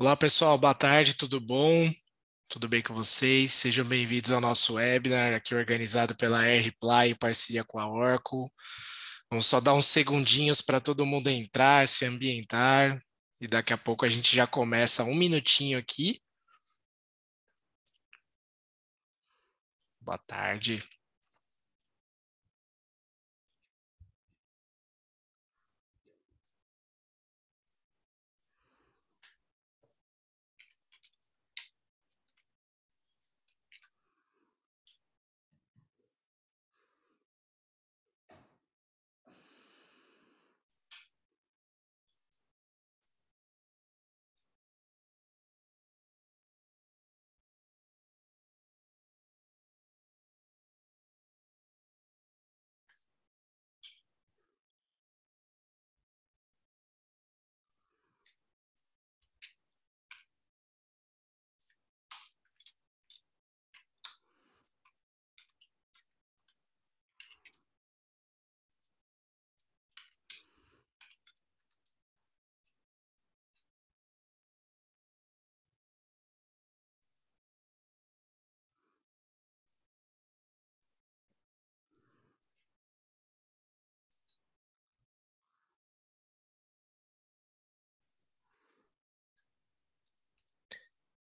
Olá pessoal, boa tarde, tudo bom? Tudo bem com vocês? Sejam bem-vindos ao nosso webinar, aqui organizado pela Rply em parceria com a Oracle. Vamos só dar uns segundinhos para todo mundo entrar, se ambientar, e daqui a pouco a gente já começa um minutinho aqui. Boa tarde.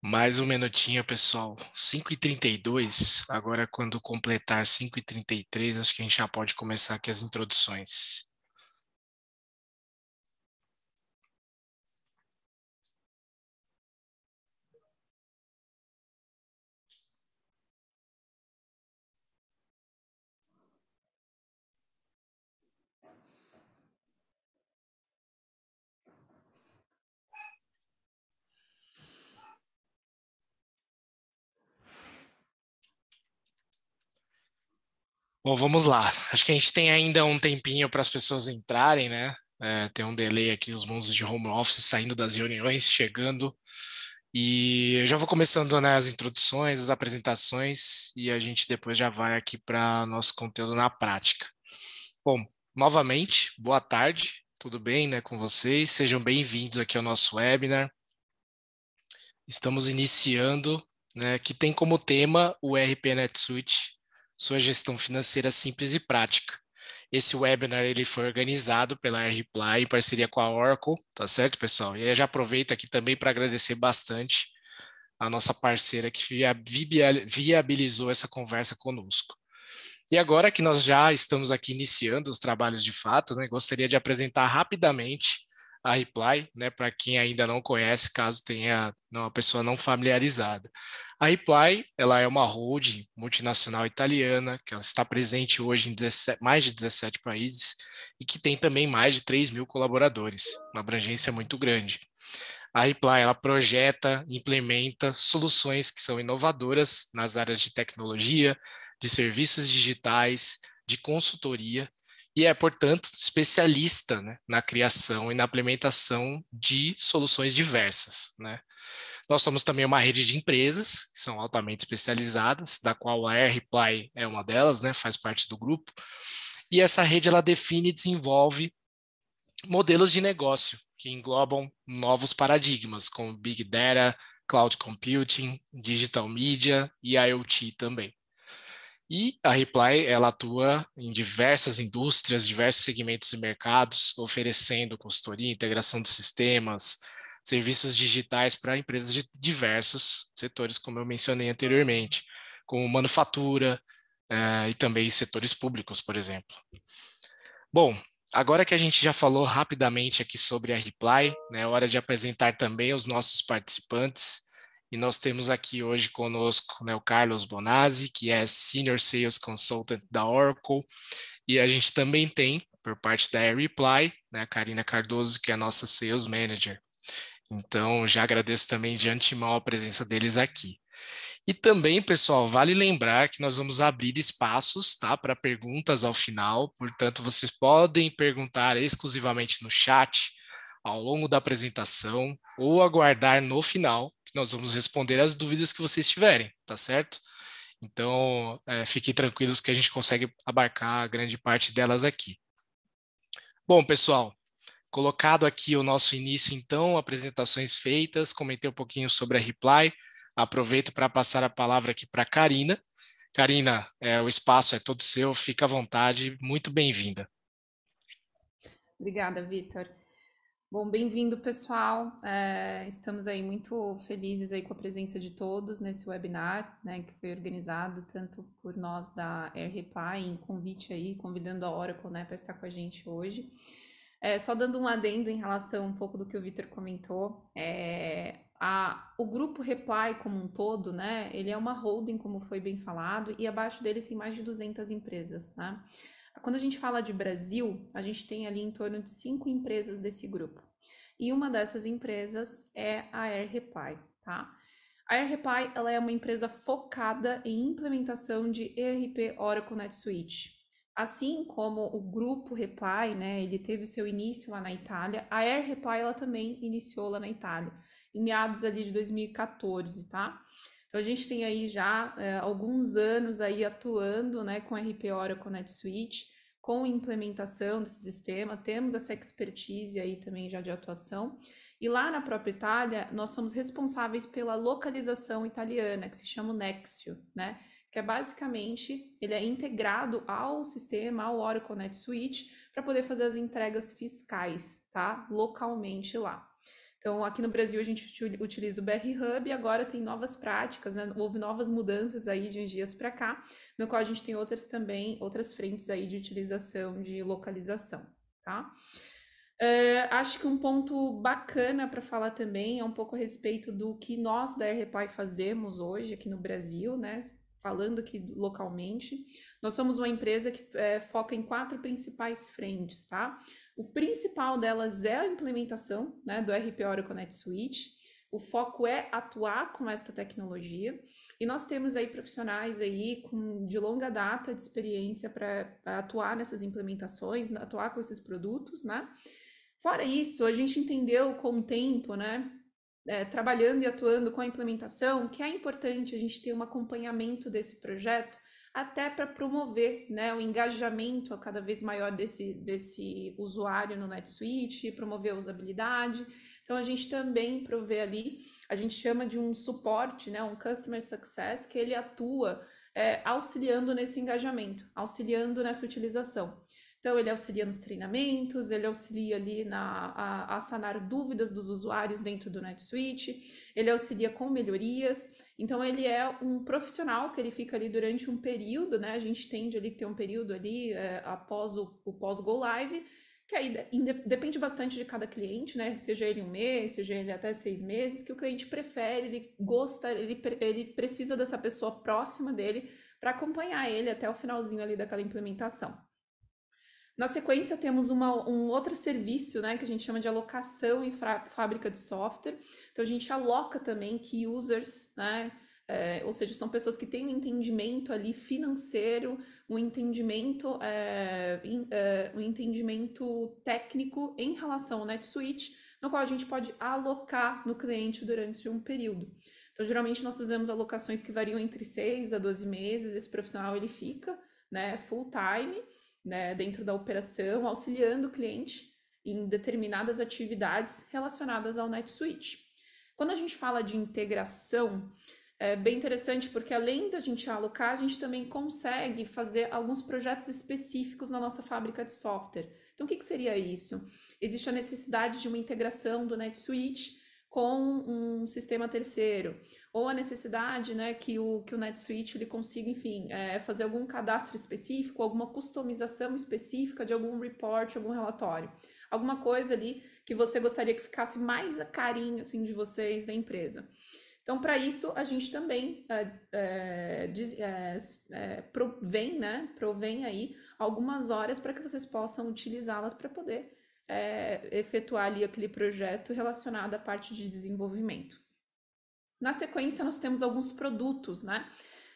Mais um minutinho, pessoal. 5h32. Agora, quando completar 5h33, acho que a gente já pode começar aqui as introduções. Bom, vamos lá. Acho que a gente tem ainda um tempinho para as pessoas entrarem, né? Tem um delay aqui, os mundos de home office saindo das reuniões, chegando. E eu já vou começando, né, as introduções, as apresentações, e a gente depois já vai aqui para nosso conteúdo na prática. Bom, novamente, boa tarde, tudo bem, né, com vocês? Sejam bem-vindos aqui ao nosso webinar. Estamos iniciando, né, que tem como tema o RP NetSuite, sua gestão financeira simples e prática. Esse webinar ele foi organizado pela Rply em parceria com a Oracle, tá certo, pessoal? E aí eu já aproveito aqui também para agradecer bastante a nossa parceira que viabilizou essa conversa conosco. E agora que nós já estamos aqui iniciando os trabalhos de fato, né, gostaria de apresentar rapidamente a Reply, né, para quem ainda não conhece, caso tenha uma pessoa não familiarizada. A Reply, ela é uma holding multinacional italiana, que ela está presente hoje em 17, mais de 17 países e que tem também mais de 3 mil colaboradores, uma abrangência muito grande. A Reply, ela projeta, implementa soluções que são inovadoras nas áreas de tecnologia, de serviços digitais, de consultoria, e é, portanto, especialista, né, na criação e na implementação de soluções diversas, né? Nós somos também uma rede de empresas que são altamente especializadas, da qual a AirReply é uma delas, né, faz parte do grupo, e essa rede ela define e desenvolve modelos de negócio que englobam novos paradigmas, como Big Data, Cloud Computing, Digital Media e IoT também. E a Reply, ela atua em diversas indústrias, diversos segmentos e mercados, oferecendo consultoria, integração de sistemas, serviços digitais para empresas de diversos setores, como eu mencionei anteriormente, como manufatura, e também setores públicos, por exemplo. Bom, agora que a gente já falou rapidamente aqui sobre a Reply, né, é hora de apresentar também os nossos participantes. E nós temos aqui hoje conosco, né, o Carlos Bonazzi, que é Senior Sales Consultant da Oracle. E a gente também tem, por parte da Reply, né, a Karina Cardoso, que é a nossa Sales Manager. Então, já agradeço também de antemão a presença deles aqui. E também, pessoal, vale lembrar que nós vamos abrir espaços, tá, para perguntas ao final. Portanto, vocês podem perguntar exclusivamente no chat ao longo da apresentação ou aguardar no final, que nós vamos responder as dúvidas que vocês tiverem, tá certo? Então, fiquem tranquilos que a gente consegue abarcar a grande parte delas aqui. Bom, pessoal, Colocado aqui o nosso início, então, apresentações feitas, comentei um pouquinho sobre a Reply. Aproveito para passar a palavra aqui para a Karina. Karina, o espaço é todo seu, fica à vontade, muito bem-vinda. Obrigada, Vitor. Bom, bem-vindo, pessoal. Estamos aí muito felizes aí com a presença de todos nesse webinar, né, que foi organizado tanto por nós da AirReply, em convite aí, convidando a Oracle, né, para estar com a gente hoje. Só dando um adendo em relação um pouco do que o Vitor comentou, o grupo Reply como um todo, né, ele é uma holding, como foi bem falado, e abaixo dele tem mais de 200 empresas, né? Quando a gente fala de Brasil, a gente tem ali em torno de 5 empresas desse grupo. E uma dessas empresas é a AirReply, tá? A AirReply, ela é uma empresa focada em implementação de ERP Oracle NetSuite. Assim como o grupo Reply, né, ele teve seu início lá na Itália, a AirReply ela também iniciou lá na Itália, em meados ali de 2014, tá? Então a gente tem aí já alguns anos aí atuando, né, com RP Oracle NetSuite, com implementação desse sistema, temos essa expertise aí também já de atuação. E lá na própria Itália, nós somos responsáveis pela localização italiana, que se chama o Nexio, né? Que é basicamente, ele é integrado ao sistema, ao Oracle NetSuite, para poder fazer as entregas fiscais, tá? Localmente lá. Então, aqui no Brasil a gente utiliza o BR Hub e agora tem novas práticas, né? Houve novas mudanças aí de uns dias para cá, no qual a gente tem outras também, outras frentes aí de utilização de localização, tá? Acho que um ponto bacana para falar também é um pouco a respeito do que nós da AirReply fazemos hoje aqui no Brasil, né? Falando aqui localmente, nós somos uma empresa que foca em 4 principais frentes, tá? O principal delas é a implementação, né, do RP Oracle NetSuite. O foco é atuar com esta tecnologia e nós temos aí profissionais aí de longa data de experiência para atuar nessas implementações, atuar com esses produtos, né? Fora isso, a gente entendeu com o tempo, né, trabalhando e atuando com a implementação, que é importante a gente ter um acompanhamento desse projeto, até para promover, né, o engajamento cada vez maior desse usuário no NetSuite, promover a usabilidade. Então, a gente também provê ali, a gente chama de um suporte, né, um Customer Success, que ele atua auxiliando nesse engajamento, auxiliando nessa utilização. Então, ele auxilia nos treinamentos, ele auxilia ali a sanar dúvidas dos usuários dentro do NetSuite, ele auxilia com melhorias. Então, ele é um profissional que ele fica ali durante um período, né? A gente tende ali que ter um período ali após o pós-go live, que aí depende bastante de cada cliente, né? Seja ele um mês, seja ele até 6 meses, que o cliente prefere, ele gosta, ele precisa dessa pessoa próxima dele para acompanhar ele até o finalzinho ali daquela implementação. Na sequência, temos um outro serviço, né, que a gente chama de alocação em fábrica de software. Então, a gente aloca também key users, né, ou seja, são pessoas que têm um entendimento ali financeiro, um entendimento técnico em relação ao NetSuite, no qual a gente pode alocar no cliente durante um período. Então, geralmente, nós fazemos alocações que variam entre 6 a 12 meses, esse profissional ele fica, né, full time, né, dentro da operação, auxiliando o cliente em determinadas atividades relacionadas ao NetSuite. Quando a gente fala de integração, é bem interessante porque além da gente alocar, a gente também consegue fazer alguns projetos específicos na nossa fábrica de software. Então, o que seria isso? Existe a necessidade de uma integração do NetSuite com um sistema terceiro, ou a necessidade, né, que o NetSuite ele consiga, enfim, fazer algum cadastro específico, alguma customização específica de algum report, algum relatório, alguma coisa ali que você gostaria que ficasse mais a carinho assim de vocês da empresa. Então, para isso, a gente também provém aí algumas horas para que vocês possam utilizá-las para poder efetuar ali aquele projeto relacionado à parte de desenvolvimento. Na sequência, nós temos alguns produtos, né?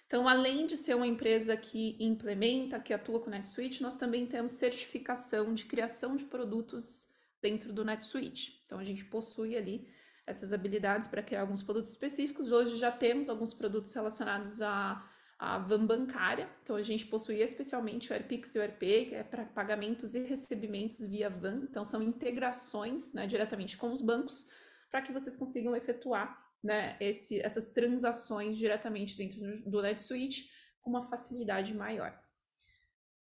Então, além de ser uma empresa que implementa, que atua com o NetSuite, nós também temos certificação de criação de produtos dentro do NetSuite. Então, a gente possui ali essas habilidades para criar alguns produtos específicos. Hoje já temos alguns produtos relacionados a van bancária. Então, a gente possui especialmente o AirPix e o AirPay, que é para pagamentos e recebimentos via van. Então, são integrações, né, diretamente com os bancos, para que vocês consigam efetuar, né, essas transações diretamente dentro do NetSuite com uma facilidade maior.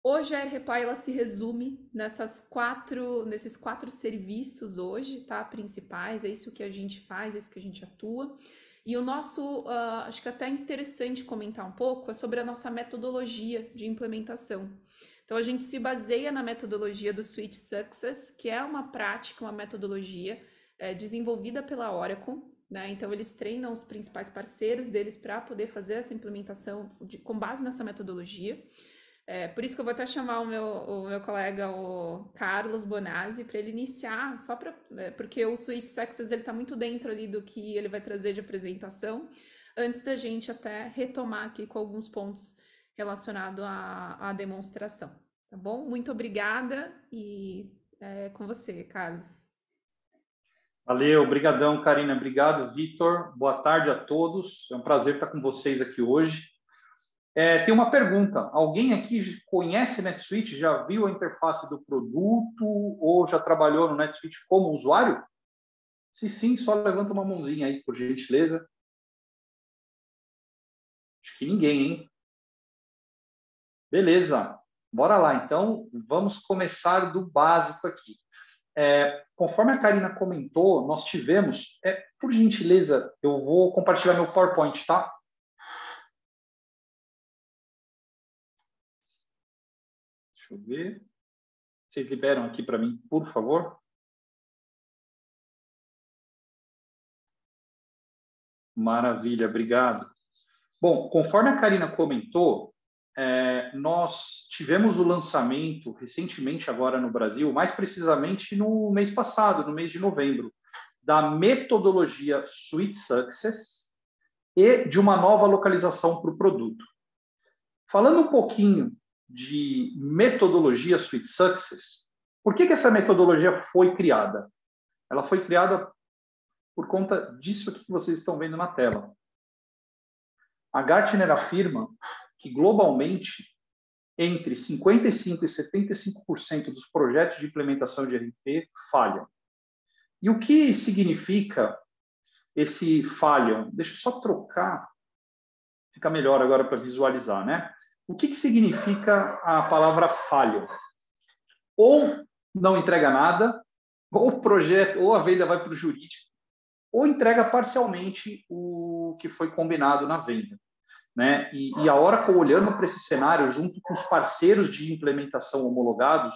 Hoje a AirReply ela se resume nesses quatro serviços hoje, tá? Principais, é isso que a gente faz, é isso que a gente atua. E o nosso, acho que até é interessante comentar um pouco, é sobre a nossa metodologia de implementação. Então a gente se baseia na metodologia do Suite Success, que é uma prática, uma metodologia desenvolvida pela Oracle, né? Então eles treinam os principais parceiros deles para poder fazer essa implementação com base nessa metodologia. Por isso que eu vou até chamar o meu colega, o Carlos Bonazzi, para ele iniciar, porque o Suite Success ele está muito dentro ali do que ele vai trazer de apresentação, antes da gente até retomar aqui com alguns pontos relacionados à demonstração, tá bom? Muito obrigada e é com você, Carlos. Valeu, obrigadão, Karina. Obrigado, Vitor. Boa tarde a todos. É um prazer estar com vocês aqui hoje. Tem uma pergunta. Alguém aqui conhece NetSuite? Já viu a interface do produto ou já trabalhou no NetSuite como usuário? Se sim, só levanta uma mãozinha aí, por gentileza. Acho que ninguém, hein? Beleza. Bora lá. Então, vamos começar do básico aqui. Conforme a Karina comentou, nós tivemos... por gentileza, eu vou compartilhar meu PowerPoint, tá? Deixa eu ver. Vocês liberam aqui para mim, por favor? Maravilha, obrigado. Bom, conforme a Karina comentou, nós tivemos o lançamento recentemente agora no Brasil, mais precisamente no mês passado, no mês de novembro, da metodologia Suite Success e de uma nova localização para o produto. Falando um pouquinho de metodologia Suite Success, por que essa metodologia foi criada? Ela foi criada por conta disso aqui que vocês estão vendo na tela. A Gartner afirma que, globalmente, entre 55% e 75% dos projetos de implementação de RP falham. E o que significa esse falham? Deixa eu só trocar, fica melhor agora para visualizar, né? O que significa a palavra falham? Ou não entrega nada, ou o projeto, ou a venda vai para o jurídico, ou entrega parcialmente o que foi combinado na venda. Né? E a Oracle, olhando para esse cenário, junto com os parceiros de implementação homologados,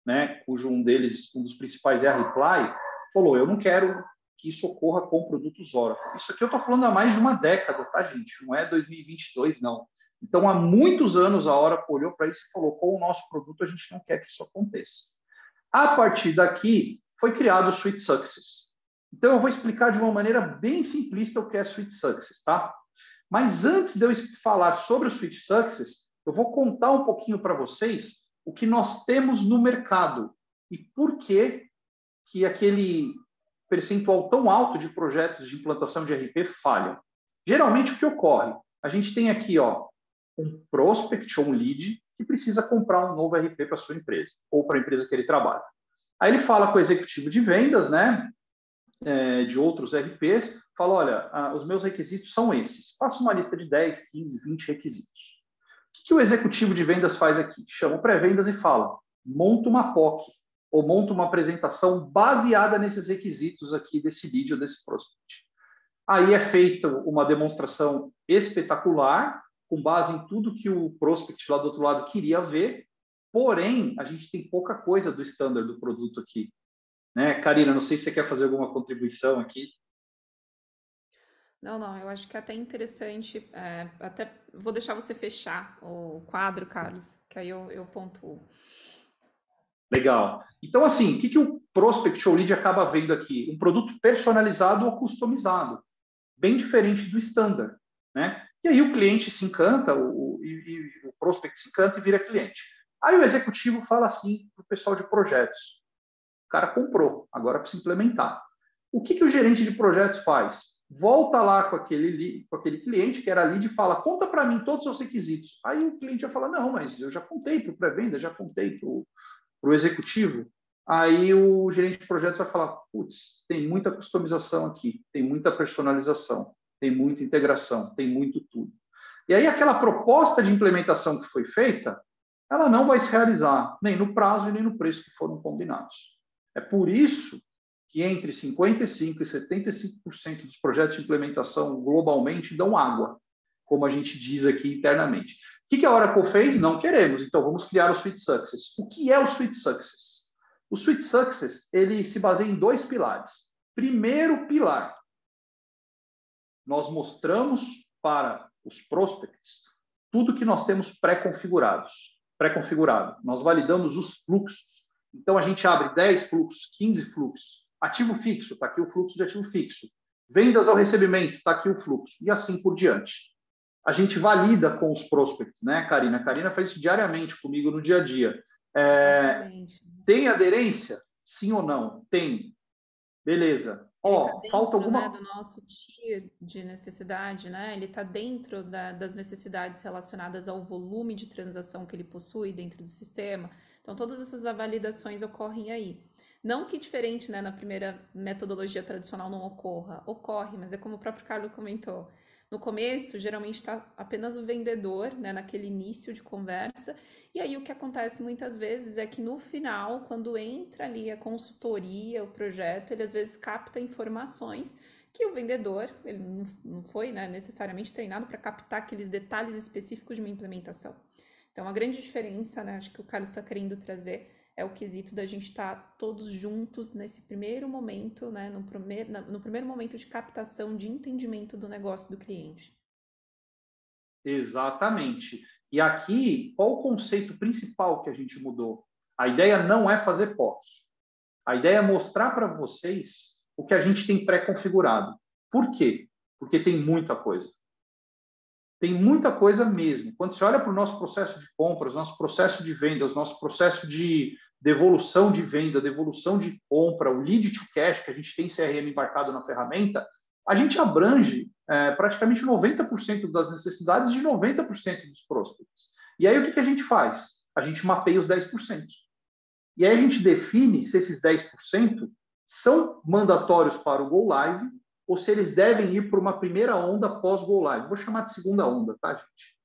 né, cujo um dos principais é a Reply, falou, eu não quero que isso ocorra com produtos Oracle. Isso aqui eu estou falando há mais de uma década, tá, gente? Não é 2022, não. Então, há muitos anos a Oracle olhou para isso e falou, com o nosso produto a gente não quer que isso aconteça. A partir daqui, foi criado o Suite Success. Então, eu vou explicar de uma maneira bem simplista o que é Suite Success, tá? Mas antes de eu falar sobre o Suite Success, eu vou contar um pouquinho para vocês o que nós temos no mercado e por que aquele percentual tão alto de projetos de implantação de RP falham. Geralmente, o que ocorre? A gente tem aqui um prospect ou um lead que precisa comprar um novo RP para a sua empresa ou para a empresa que ele trabalha. Aí ele fala com o executivo de vendas, né, de outros RPs, fala, olha, os meus requisitos são esses. Faça uma lista de 10, 15, 20 requisitos. O que o executivo de vendas faz aqui? Chama o pré-vendas e fala, monta uma POC, ou monta uma apresentação baseada nesses requisitos aqui desse lead ou desse prospect. Aí é feita uma demonstração espetacular, com base em tudo que o prospect lá do outro lado queria ver, porém, a gente tem pouca coisa do standard do produto aqui. Né? Karina, não sei se você quer fazer alguma contribuição aqui. Não, eu acho que é até interessante, até vou deixar você fechar o quadro, Carlos, que aí eu pontuo. Legal. Então, assim, o que o prospect ou lead acaba vendo aqui? Um produto personalizado ou customizado, bem diferente do standard, né? E aí o cliente se encanta, o prospect se encanta e vira cliente. Aí o executivo fala assim para o pessoal de projetos, o cara comprou, agora precisa implementar. O que o gerente de projetos faz? volta lá com aquele cliente que era lead e fala, conta para mim todos os seus requisitos. Aí o cliente vai falar, não, mas eu já contei para o pré-venda, já contei para o executivo. Aí o gerente de projetos vai falar, putz, tem muita customização aqui, tem muita personalização, tem muita integração, tem muito tudo. E aí aquela proposta de implementação que foi feita, ela não vai se realizar nem no prazo e nem no preço que foram combinados. É por isso que entre 55% e 75% dos projetos de implementação globalmente dão água, como a gente diz aqui internamente. O que a Oracle fez? Não queremos, então vamos criar o Suite Success. O que é o Suite Success? O Suite Success, ele se baseia em 2 pilares. Primeiro pilar, nós mostramos para os prospects tudo que nós temos pré-configurado. Nós validamos os fluxos. Então, a gente abre 10 fluxos, 15 fluxos. Ativo fixo, está aqui o fluxo de ativo fixo. Vendas ao recebimento, está aqui o fluxo. E assim por diante. A gente valida com os prospects, né, Karina? A Karina faz isso diariamente comigo no dia a dia. Tem aderência? Sim ou não? Tem. Beleza. Ele está dentro, falta alguma... né, do nosso tier de necessidade, né? Ele está dentro das necessidades relacionadas ao volume de transação que ele possui dentro do sistema. Então, todas essas validações ocorrem aí. Não que diferente, né, na primeira metodologia tradicional não ocorra. Ocorre, mas é como o próprio Carlos comentou. No começo, geralmente está apenas o vendedor, né, naquele início de conversa. E aí o que acontece muitas vezes é que no final, quando entra ali a consultoria, o projeto, ele às vezes capta informações que o vendedor, ele não foi, né, necessariamente treinado para captar aqueles detalhes específicos de uma implementação. Então, a grande diferença, né, acho que o Carlos está querendo trazer, é o quesito da gente estar todos juntos nesse primeiro momento, né, no primeiro momento de captação, de entendimento do negócio do cliente. Exatamente. E aqui, qual o conceito principal que a gente mudou? A ideia não é fazer POC. A ideia é mostrar para vocês o que a gente tem pré-configurado. Por quê? Porque tem muita coisa. Tem muita coisa mesmo. Quando você olha para o nosso processo de compras, nosso processo de vendas, nosso processo de devolução de venda, devolução de compra, o lead to cash que a gente tem CRM embarcado na ferramenta, a gente abrange praticamente 90% das necessidades de 90% dos prospects. E aí o que a gente faz? A gente mapeia os 10%. E aí a gente define se esses 10% são mandatórios para o Go Live ou se eles devem ir para uma primeira onda pós-Go Live. Vou chamar de segunda onda, tá, gente?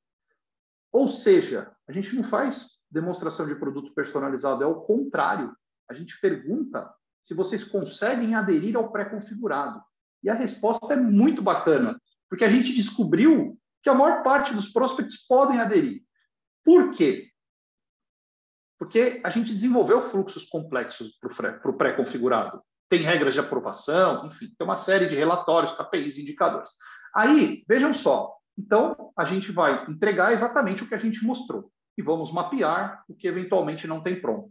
Ou seja, a gente não faz demonstração de produto personalizado, é o contrário. A gente pergunta se vocês conseguem aderir ao pré-configurado. E a resposta é muito bacana, porque a gente descobriu que a maior parte dos prospects podem aderir. Por quê? Porque a gente desenvolveu fluxos complexos para o pré-configurado. Tem regras de aprovação, enfim, tem uma série de relatórios, KPIs, indicadores. Aí, vejam só, então a gente vai entregar exatamente o que a gente mostrou e vamos mapear o que eventualmente não tem pronto.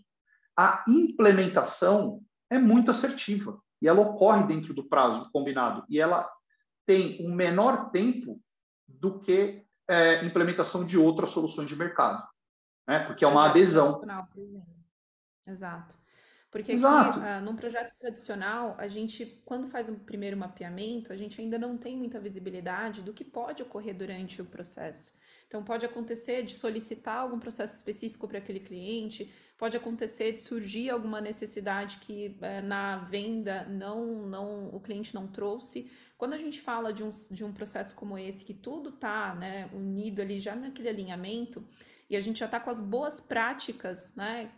A implementação é muito assertiva e ela ocorre dentro do prazo combinado e ela tem um menor tempo do que implementação de outras soluções de mercado, né? Porque é uma adesão. Exato. Porque aqui, num projeto tradicional, a gente, quando faz um primeiro mapeamento, a gente ainda não tem muita visibilidade do que pode ocorrer durante o processo. Então, pode acontecer de solicitar algum processo específico para aquele cliente, pode acontecer de surgir alguma necessidade que na venda o cliente não trouxe. Quando a gente fala de um processo como esse, que tudo está, né, unido ali já naquele alinhamento, e a gente já está com as boas práticas, né,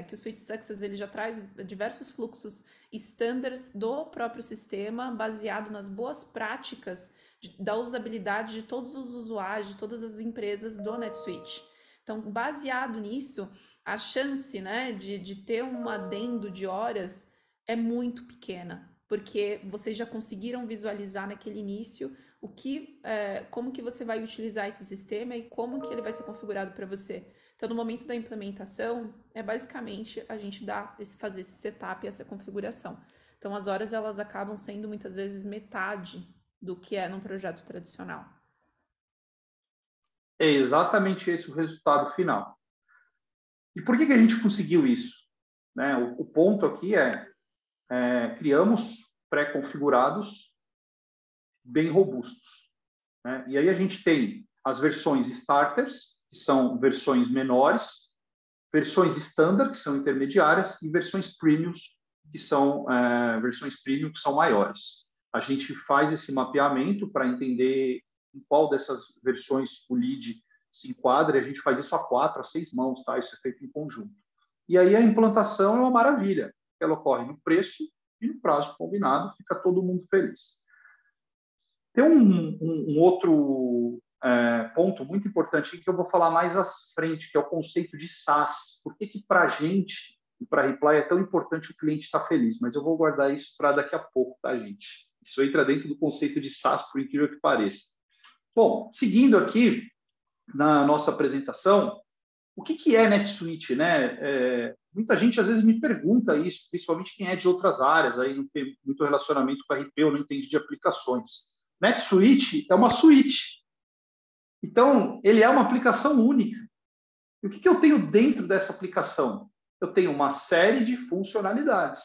que o Suite Success ele já traz diversos fluxos standards do próprio sistema, baseado nas boas práticas da usabilidade de todos os usuários, de todas as empresas do NetSuite. Então, baseado nisso, a chance, né, de ter um adendo de horas é muito pequena, porque vocês já conseguiram visualizar naquele início como que você vai utilizar esse sistema e como que ele vai ser configurado para você. Então, no momento da implementação, é basicamente a gente fazer esse setup e essa configuração. Então, as horas elas acabam sendo muitas vezes metade do que é num projeto tradicional. É exatamente esse o resultado final. E por que a gente conseguiu isso? Né? O ponto aqui criamos pré-configurados bem robustos, né? E aí a gente tem as versões starters, que são versões menores, versões standard, que são intermediárias, e versões premiums, que são versões premium, que são maiores. A gente faz esse mapeamento para entender em qual dessas versões o lead se enquadra, e a gente faz isso a 4, a 6 mãos, tá? Isso é feito em conjunto. E aí a implantação é uma maravilha. Ela ocorre no preço e no prazo combinado, fica todo mundo feliz. Tem um outro ponto muito importante que eu vou falar mais à frente, que é o conceito de SaaS. Por que para a gente e para a Reply é tão importante o cliente estar feliz? Mas eu vou guardar isso para daqui a pouco, tá, gente? Isso entra dentro do conceito de SaaS, por incrível que pareça. Bom, seguindo aqui na nossa apresentação, o que é NetSuite, né? Muita gente às vezes me pergunta isso, principalmente quem é de outras áreas, aí não tem muito relacionamento com a RP ou não entende de aplicações. NetSuite é uma suite. Então, ele é uma aplicação única. E o que eu tenho dentro dessa aplicação? Eu tenho uma série de funcionalidades.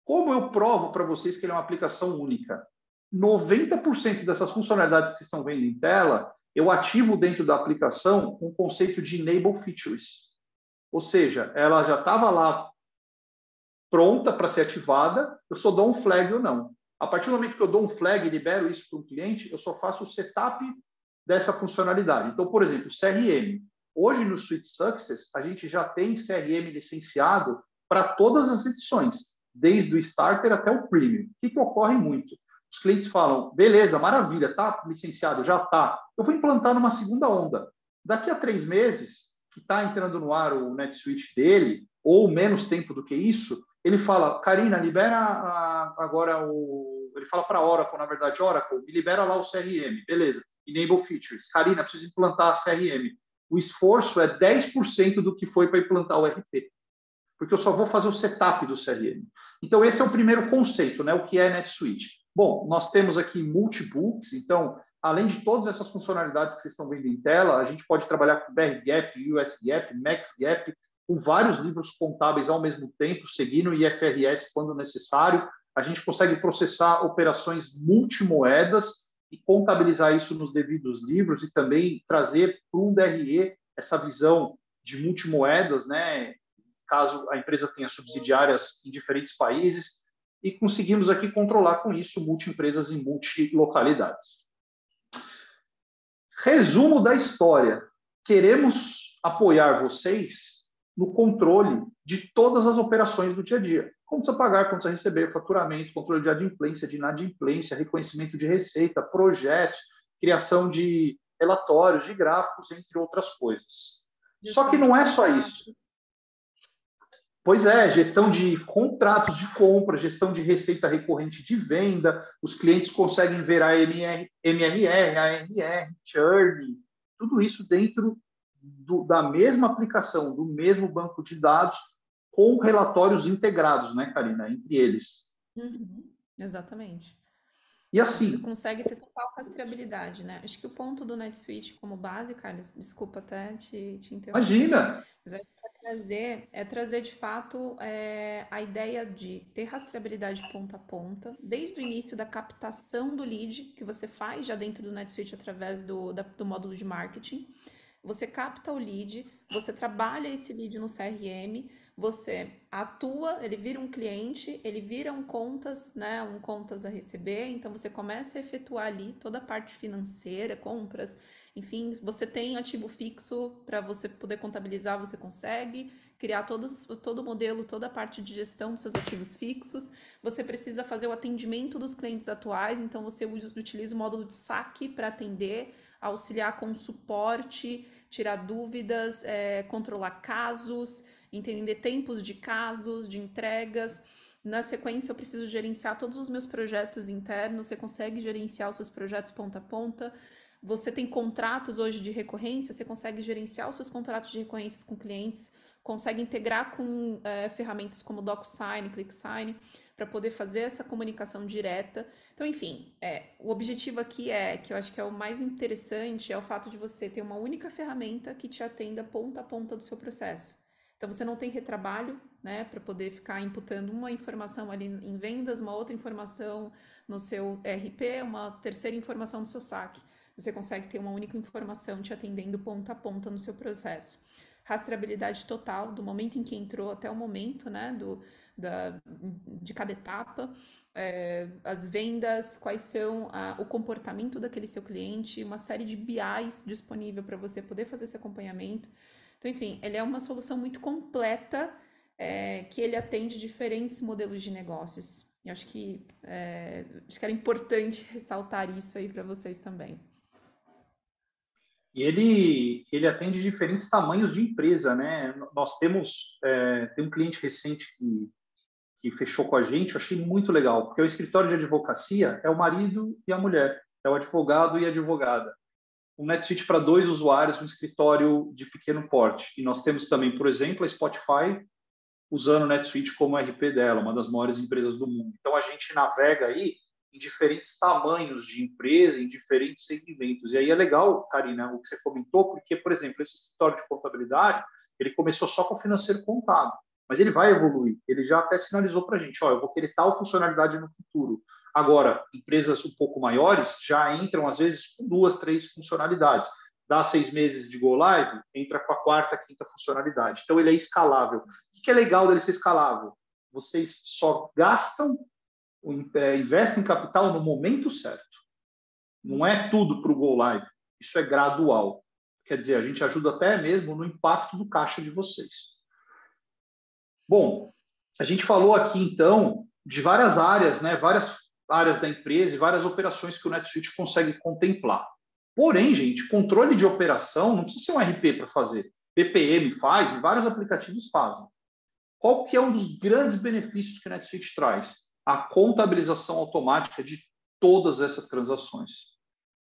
Como eu provo para vocês que ele é uma aplicação única? 90% dessas funcionalidades que estão vendo em tela, eu ativo dentro da aplicação um conceito de Enable Features. Ou seja, ela já estava lá pronta para ser ativada, eu só dou um flag ou não. A partir do momento que eu dou um flag e libero isso para um cliente, eu só faço o setup dessa funcionalidade. Então, por exemplo, CRM. Hoje, no Suite Success, a gente já tem CRM licenciado para todas as edições, desde o Starter até o Premium. O que ocorre muito? Os clientes falam, beleza, maravilha, está licenciado, já está. Eu vou implantar numa segunda onda. Daqui a 3 meses, que está entrando no ar o NetSuite dele, ou menos tempo do que isso, ele fala, Karina, libera agora o... Ele fala para a Oracle, na verdade, Oracle, me libera lá o CRM. Beleza, Enable Features. Karina, preciso implantar a CRM. O esforço é 10% do que foi para implantar o RP. Porque eu só vou fazer o setup do CRM. Então, esse é o primeiro conceito, né? O que é NetSuite. Bom, nós temos aqui multibooks, então, além de todas essas funcionalidades que vocês estão vendo em tela, a gente pode trabalhar com BR Gap, US Gap, Max Gap, com vários livros contábeis ao mesmo tempo, seguindo o IFRS quando necessário. A gente consegue processar operações multimoedas e contabilizar isso nos devidos livros e também trazer para um DRE essa visão de multimoedas, né? Caso a empresa tenha subsidiárias em diferentes países, e conseguimos aqui controlar com isso multi-empresas em multilocalidades. Resumo da história. Queremos apoiar vocês no controle de todas as operações do dia a dia. Contas a pagar, contas a receber, faturamento, controle de adimplência, de inadimplência, reconhecimento de receita, projetos, criação de relatórios, de gráficos, entre outras coisas. Só que não é só isso. Pois é, gestão de contratos de compra, gestão de receita recorrente de venda, os clientes conseguem ver a MRR, a ARR, churn, tudo isso dentro da mesma aplicação, do mesmo banco de dados, com relatórios integrados, né, Karina, entre eles. Exatamente. E assim... Você consegue ter total rastreabilidade, né? Acho que o ponto do NetSuite como base, Carlos, desculpa até te interromper. Imagina! Mas acho que é trazer de fato a ideia de ter rastreabilidade ponta a ponta, desde o início da captação do lead, que você faz já dentro do NetSuite através do módulo de marketing. Você capta o lead, você trabalha esse lead no CRM, você atua, ele vira um cliente, ele vira contas, né, contas a receber, então você começa a efetuar ali toda a parte financeira, compras, enfim, você tem ativo fixo para você poder contabilizar, você consegue criar todo o modelo, toda a parte de gestão dos seus ativos fixos, você precisa fazer o atendimento dos clientes atuais, então você utiliza o módulo de saque para atender, auxiliar com suporte, tirar dúvidas, controlar casos, entender tempos de casos, de entregas. Na sequência, eu preciso gerenciar todos os meus projetos internos. Você consegue gerenciar os seus projetos ponta a ponta. Você tem contratos hoje de recorrência, você consegue gerenciar os seus contratos de recorrências com clientes, consegue integrar com ferramentas como DocuSign, ClickSign, para poder fazer essa comunicação direta. Então, enfim, o objetivo aqui que eu acho que é o mais interessante, é o fato de você ter uma única ferramenta que te atenda ponta a ponta do seu processo. Então, você não tem retrabalho, né, para poder ficar imputando uma informação ali em vendas, uma outra informação no seu ERP, uma terceira informação no seu saque. Você consegue ter uma única informação te atendendo ponta a ponta no seu processo. Rastreabilidade total, do momento em que entrou até o momento, né, de cada etapa, as vendas, quais são o comportamento daquele seu cliente, uma série de BIs disponível para você poder fazer esse acompanhamento. Então, enfim, ele é uma solução muito completa, que ele atende diferentes modelos de negócios. Eu acho que era importante ressaltar isso aí para vocês também. E ele atende diferentes tamanhos de empresa, né? Nós tem um cliente recente que fechou com a gente, eu achei muito legal, porque o escritório de advocacia é o marido e a mulher, é o advogado e a advogada. Um NetSuite para 2 usuários, um escritório de pequeno porte. E nós temos também, por exemplo, a Spotify usando o NetSuite como RP dela, uma das maiores empresas do mundo. Então, a gente navega aí em diferentes tamanhos de empresa, em diferentes segmentos. E aí é legal, Karina, o que você comentou, porque, por exemplo, esse escritório de contabilidade, ele começou só com financeiro contábil, mas ele vai evoluir. Ele já até sinalizou para a gente, eu vou querer tal funcionalidade no futuro. Agora, empresas um pouco maiores já entram, às vezes, com 2, 3 funcionalidades. Dá 6 meses de Go Live, entra com a 4ª, 5ª funcionalidade. Então, ele é escalável. O que é legal dele ser escalável? Vocês só investem capital no momento certo. Não é tudo para o Go Live. Isso é gradual. Quer dizer, a gente ajuda até mesmo no impacto do caixa de vocês. Bom, a gente falou aqui, então, de várias áreas, né? Várias áreas da empresa e várias operações que o NetSuite consegue contemplar. Porém, gente, controle de operação não precisa ser um RP para fazer. BPM faz e vários aplicativos fazem. Qual que é um dos grandes benefícios que o NetSuite traz? A contabilização automática de todas essas transações.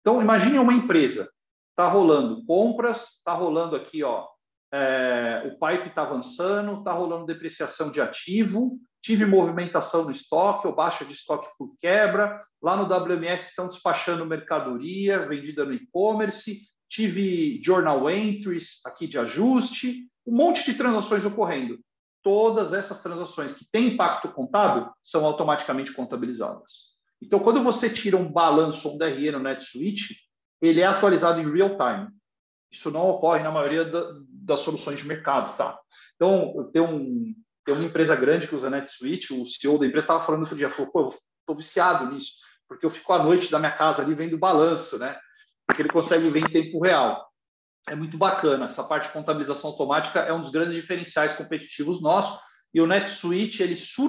Então, imagine uma empresa, está rolando compras, está rolando aqui, o pipe está avançando, está rolando depreciação de ativo, tive movimentação no estoque ou baixa de estoque por quebra, lá no WMS estão despachando mercadoria vendida no e-commerce, tive journal entries aqui de ajuste, um monte de transações ocorrendo. Todas essas transações que têm impacto contábil são automaticamente contabilizadas. Então, quando você tira um balanço ou um DRE no NetSuite, ele é atualizado em real time. Isso não ocorre na maioria das soluções de mercado, tá? Então, tem uma empresa grande que usa NetSuite, o CEO da empresa estava falando outro dia, falou, eu estou viciado nisso, porque eu fico à noite da minha casa ali vendo o balanço, né? Porque ele consegue ver em tempo real. É muito bacana. Essa parte de contabilização automática é um dos grandes diferenciais competitivos nossos. E o NetSuite, ele se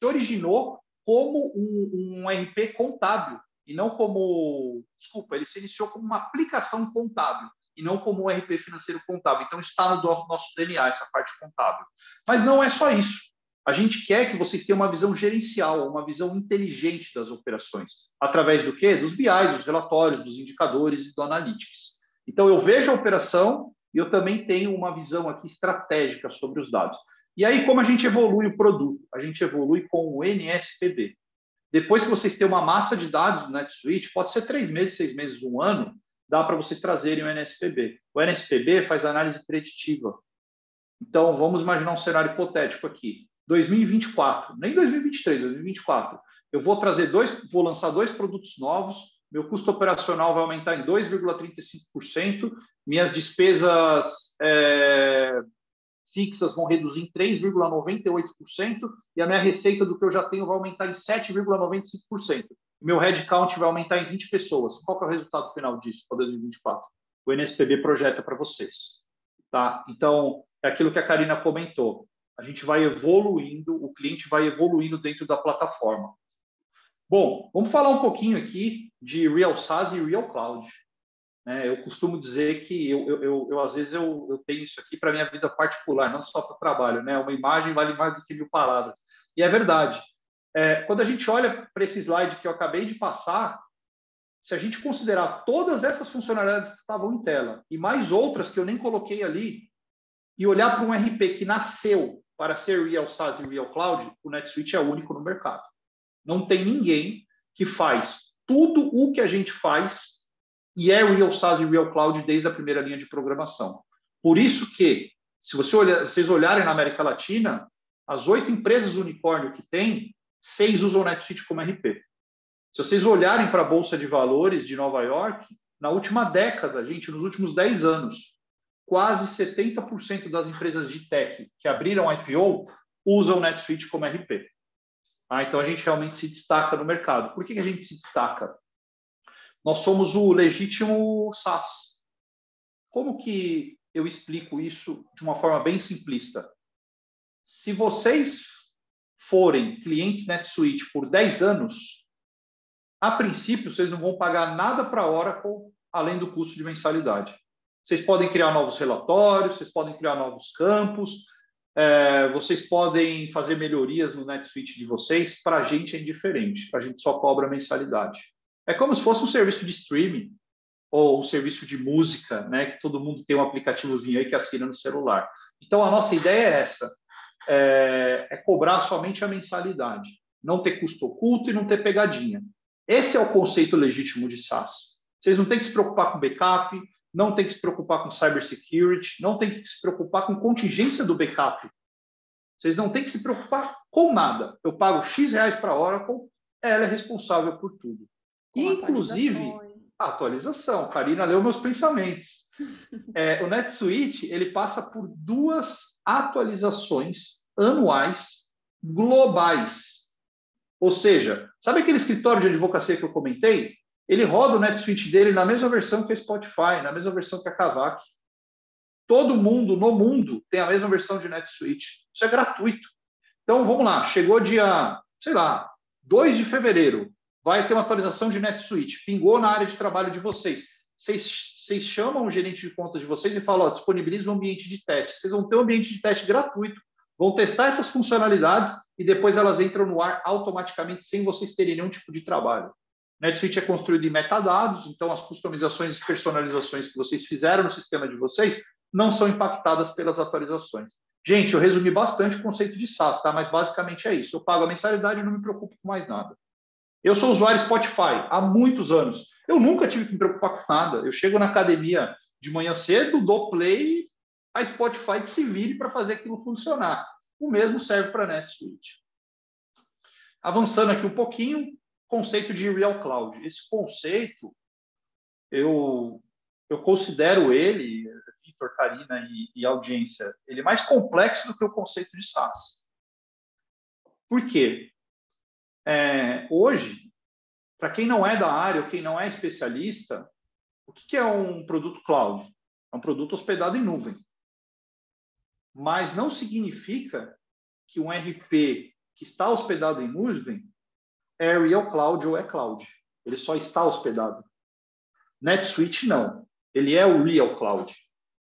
originou como um RP contábil, e não como... Desculpa, ele se iniciou como uma aplicação contábil, e não como um RP financeiro contábil. Então, está no nosso DNA, essa parte contábil. Mas não é só isso. A gente quer que vocês tenham uma visão gerencial, uma visão inteligente das operações. Através do quê? Dos BIs, dos relatórios, dos indicadores e do Analytics. Então, eu vejo a operação e eu também tenho uma visão aqui estratégica sobre os dados. E aí, como a gente evolui o produto? A gente evolui com o NSPB. Depois que vocês têm uma massa de dados no NetSuite, pode ser 3 meses, 6 meses, 1 ano, dá para vocês trazerem o NSPB. O NSPB faz análise preditiva. Então, vamos imaginar um cenário hipotético aqui. 2024, nem 2023, 2024. Eu vou lançar 2 produtos novos, meu custo operacional vai aumentar em 2,35%, minhas despesas fixas vão reduzir em 3,98% e a minha receita do que eu já tenho vai aumentar em 7,95%. Meu headcount vai aumentar em 20 pessoas. Qual que é o resultado final disso para 2024? O NSPB projeta para vocês. Tá? Então, é aquilo que a Karina comentou. A gente vai evoluindo, o cliente vai evoluindo dentro da plataforma. Bom, vamos falar um pouquinho aqui de Real SaaS e Real Cloud. Eu costumo dizer que às vezes eu tenho isso aqui para a minha vida particular, não só para o trabalho. Né? Uma imagem vale mais do que 1000 palavras. E é verdade. Quando a gente olha para esse slide que eu acabei de passar, se a gente considerar todas essas funcionalidades que estavam em tela e mais outras que eu nem coloquei ali, e olhar para um RP que nasceu para ser Real SaaS e Real Cloud, o NetSuite é único no mercado. Não tem ninguém que faz tudo o que a gente faz e é Real SaaS e Real Cloud desde a primeira linha de programação. Por isso que, se vocês olharem na América Latina, as 8 empresas unicórnio que tem, 6 usam o NetSuite como RP. Se vocês olharem para a Bolsa de Valores de Nova York, na última década, gente, nos últimos 10 anos, quase 70% das empresas de tech que abriram IPO usam o NetSuite como RP. Então, a gente realmente se destaca no mercado. Por que a gente se destaca? Nós somos o legítimo SaaS. Como que eu explico isso de uma forma bem simplista? Se vocês forem clientes NetSuite por 10 anos, a princípio, vocês não vão pagar nada para a Oracle, além do custo de mensalidade. Vocês podem criar novos relatórios, vocês podem criar novos campos, vocês podem fazer melhorias no NetSuite de vocês. Para a gente é indiferente, a gente só cobra mensalidade. É como se fosse um serviço de streaming ou um serviço de música, né, que todo mundo tem um aplicativozinho aí que assina no celular. Então, a nossa ideia é essa, é cobrar somente a mensalidade, não ter custo oculto e não ter pegadinha. Esse é o conceito legítimo de SaaS. Vocês não têm que se preocupar com backup, não tem que se preocupar com cybersecurity, não tem que se preocupar com contingência do backup. Vocês não têm que se preocupar com nada. Eu pago X reais para a Oracle, ela é responsável por tudo. Com inclusive, atualização. Karina leu meus pensamentos. O NetSuite ele passa por 2 atualizações anuais globais. Ou seja, sabe aquele escritório de advocacia que eu comentei? Ele roda o NetSuite dele na mesma versão que a Spotify, na mesma versão que a Kavak. Todo mundo no mundo tem a mesma versão de NetSuite. Isso é gratuito. Então, vamos lá. Chegou dia, 2 de fevereiro. Vai ter uma atualização de NetSuite. Pingou na área de trabalho de vocês. Vocês chamam o gerente de contas de vocês e falam, disponibiliza um ambiente de teste. Vocês vão ter um ambiente de teste gratuito. Vão testar essas funcionalidades e depois elas entram no ar automaticamente sem vocês terem nenhum tipo de trabalho. NetSuite é construído em metadados, então as customizações e personalizações que vocês fizeram no sistema de vocês não são impactadas pelas atualizações. Gente, eu resumi bastante o conceito de SaaS, tá? Mas basicamente é isso. Eu pago a mensalidade e não me preocupo com mais nada. Eu sou usuário Spotify há muitos anos. Eu nunca tive que me preocupar com nada. Eu chego na academia de manhã cedo, dou play, a Spotify que se vire para fazer aquilo funcionar. O mesmo serve para NetSuite. Avançando aqui um pouquinho, conceito de Real Cloud. Esse conceito, eu considero ele, Vitor, Karina e audiência, ele é mais complexo do que o conceito de SaaS. Por quê? Hoje, para quem não é da área ou quem não é especialista, o que é um produto cloud? É um produto hospedado em nuvem. Mas não significa que um RP que está hospedado em nuvem é Real Cloud ou é Cloud. Ele só está hospedado. NetSuite não. Ele é o Real Cloud,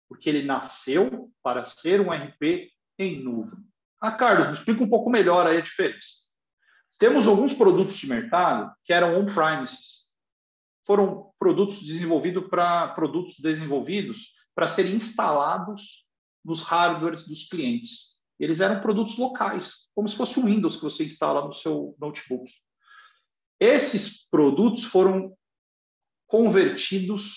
porque ele nasceu para ser um RP em nuvem. Carlos, me explica um pouco melhor aí a diferença. Temos alguns produtos de mercado que eram on-premises. Foram produtos desenvolvidos para serem instalados nos hardwares dos clientes. Eles eram produtos locais, como se fosse o Windows que você instala no seu notebook. Esses produtos foram convertidos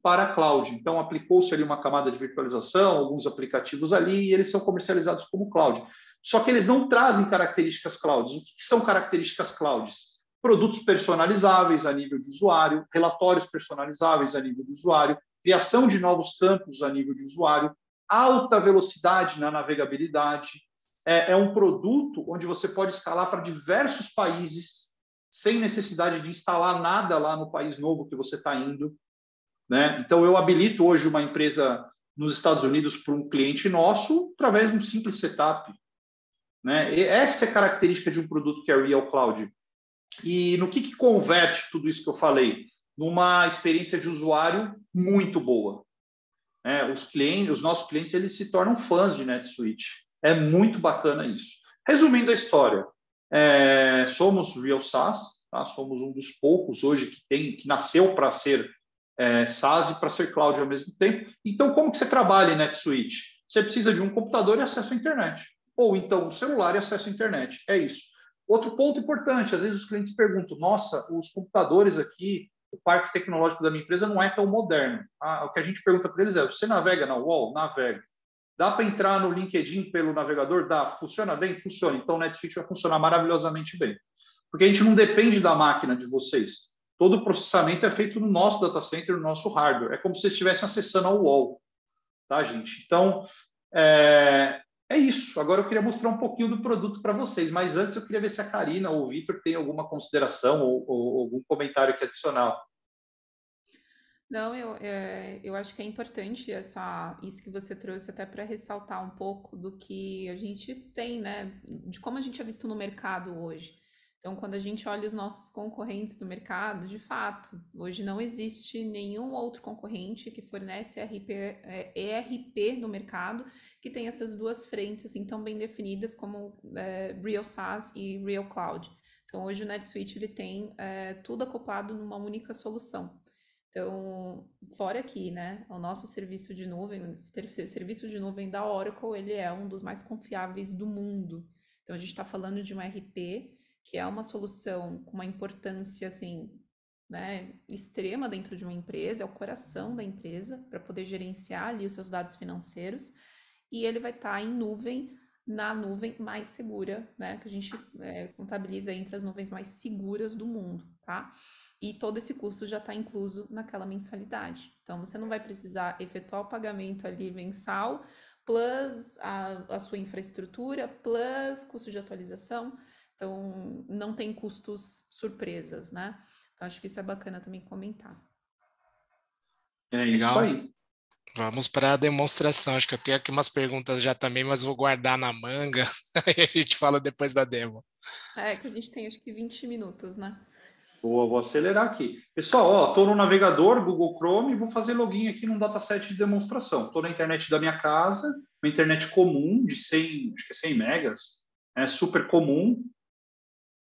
para a cloud. Então, aplicou-se ali uma camada de virtualização, alguns aplicativos ali, e eles são comercializados como cloud. Só que eles não trazem características clouds. O que são características clouds? Produtos personalizáveis a nível de usuário, relatórios personalizáveis a nível de usuário, criação de novos campos a nível de usuário, alta velocidade na navegabilidade. É um produto onde você pode escalar para diversos países sem necessidade de instalar nada lá no país novo que você está indo, né? Então, eu habilito hoje uma empresa nos Estados Unidos para um cliente nosso através de um simples setup, né? E essa é a característica de um produto que é Real Cloud. E no que converte tudo isso que eu falei? Numa experiência de usuário muito boa. Os nossos clientes eles se tornam fãs de NetSuite. É muito bacana isso. Resumindo a história, somos Real SaaS, tá? Somos um dos poucos hoje que nasceu para ser SaaS e para ser cloud ao mesmo tempo. Então, como que você trabalha em NetSuite? Você precisa de um computador e acesso à internet. Ou então um celular e acesso à internet. É isso. Outro ponto importante, às vezes os clientes perguntam, nossa, os computadores aqui, o parque tecnológico da minha empresa não é tão moderno. O que a gente pergunta para eles é, você navega na UOL? Navega. Dá para entrar no LinkedIn pelo navegador? Dá. Funciona bem? Funciona. Então, o NetSuite vai funcionar maravilhosamente bem. porque a gente não depende da máquina de vocês. Todo o processamento é feito no nosso data center, no nosso hardware. É como se vocês estivessem acessando ao UOL, tá, gente? Então, é isso. Agora eu queria mostrar um pouquinho do produto para vocês, mas antes eu queria ver se a Karina ou o Vitor tem alguma consideração ou algum comentário aqui adicional. Não, eu acho que é importante isso que você trouxe até para ressaltar um pouco do que a gente tem, né? De como a gente é visto no mercado hoje. Então, quando a gente olha os nossos concorrentes no mercado, de fato, hoje não existe nenhum outro concorrente que fornece ERP no mercado que tem essas duas frentes assim tão bem definidas como Real SaaS e Real Cloud. Então, hoje o NetSuite ele tem tudo acoplado numa única solução. Então, fora aqui, né, o nosso serviço de nuvem, o serviço de nuvem da Oracle, ele é um dos mais confiáveis do mundo. Então, a gente está falando de um RP, que é uma solução com uma importância, assim, né, extrema dentro de uma empresa, é o coração da empresa, para poder gerenciar ali os seus dados financeiros, e ele vai estar em nuvem, na nuvem mais segura, né, que a gente contabiliza entre as nuvens mais seguras do mundo, tá? E todo esse custo já está incluso naquela mensalidade. Então, você não vai precisar efetuar o pagamento ali mensal, plus a sua infraestrutura, plus custo de atualização. Então, não tem custos surpresas, né? Então, acho que isso é bacana também comentar. É isso Legal. aí. Vamos para a demonstração. Acho que eu tenho aqui umas perguntas já também, mas vou guardar na manga. Aí a gente fala depois da demo. Que a gente tem acho que 20 minutos, né? Vou acelerar aqui. Pessoal, estou no navegador, Google Chrome, e vou fazer login aqui num dataset de demonstração. Estou na internet da minha casa, uma internet comum de 100, acho que é 100 megas, é super comum